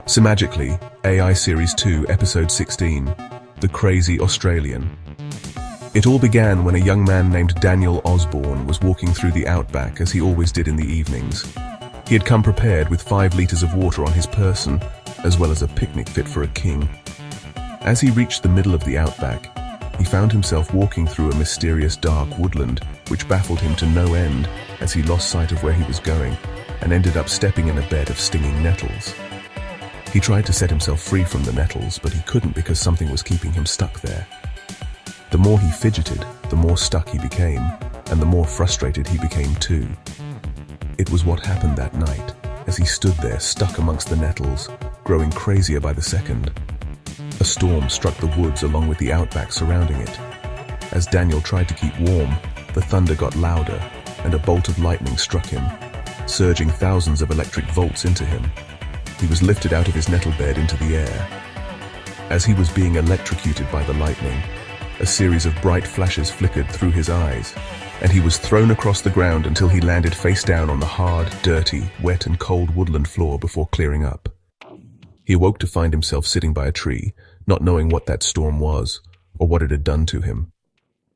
Semajically, AI Series 2, Episode 16, The Crazy Australian. It all began when a young man named Daniel Osborne was walking through the outback as he always did in the evenings. He had come prepared with 5 liters of water on his person, as well as a picnic fit for a king. As he reached the middle of the outback, he found himself walking through a mysterious dark woodland, which baffled him to no end as he lost sight of where he was going and ended up stepping in a bed of stinging nettles. He tried to set himself free from the nettles, but he couldn't because something was keeping him stuck there. The more he fidgeted, the more stuck he became, and the more frustrated he became too. It was what happened that night, as he stood there stuck amongst the nettles, growing crazier by the second. A storm struck the woods along with the outback surrounding it. As Daniel tried to keep warm, the thunder got louder, and a bolt of lightning struck him, surging thousands of electric volts into him. He was lifted out of his nettle bed into the air. As he was being electrocuted by the lightning, a series of bright flashes flickered through his eyes, and he was thrown across the ground until he landed face down on the hard, dirty, wet and cold woodland floor before clearing up. He awoke to find himself sitting by a tree, not knowing what that storm was, or what it had done to him.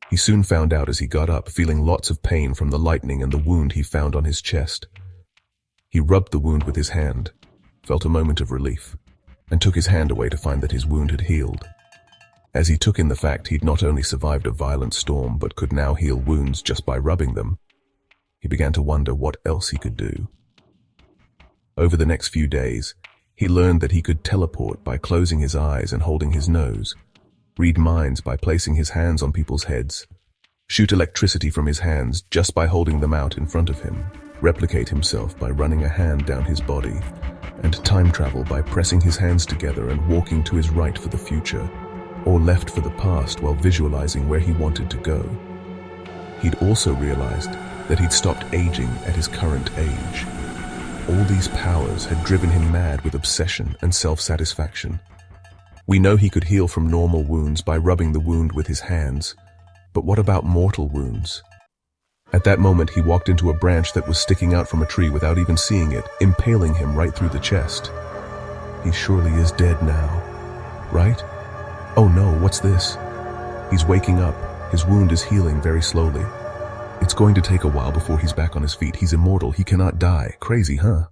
He soon found out as he got up, feeling lots of pain from the lightning and the wound he found on his chest. He rubbed the wound with his hand, felt a moment of relief, and took his hand away to find that his wound had healed. As he took in the fact he'd not only survived a violent storm but could now heal wounds just by rubbing them, he began to wonder what else he could do. Over the next few days, he learned that he could teleport by closing his eyes and holding his nose, read minds by placing his hands on people's heads, shoot electricity from his hands just by holding them out in front of him, replicate himself by running a hand down his body, and time travel by pressing his hands together and walking to his right for the future, or left for the past while visualizing where he wanted to go. He'd also realized that he'd stopped aging at his current age. All these powers had driven him mad with obsession and self-satisfaction. We know he could heal from normal wounds by rubbing the wound with his hands, but what about mortal wounds? At that moment, he walked into a branch that was sticking out from a tree without even seeing it, impaling him right through the chest. He surely is dead now, right? Oh no, what's this? He's waking up. His wound is healing very slowly. It's going to take a while before he's back on his feet. He's immortal. He cannot die. Crazy, huh?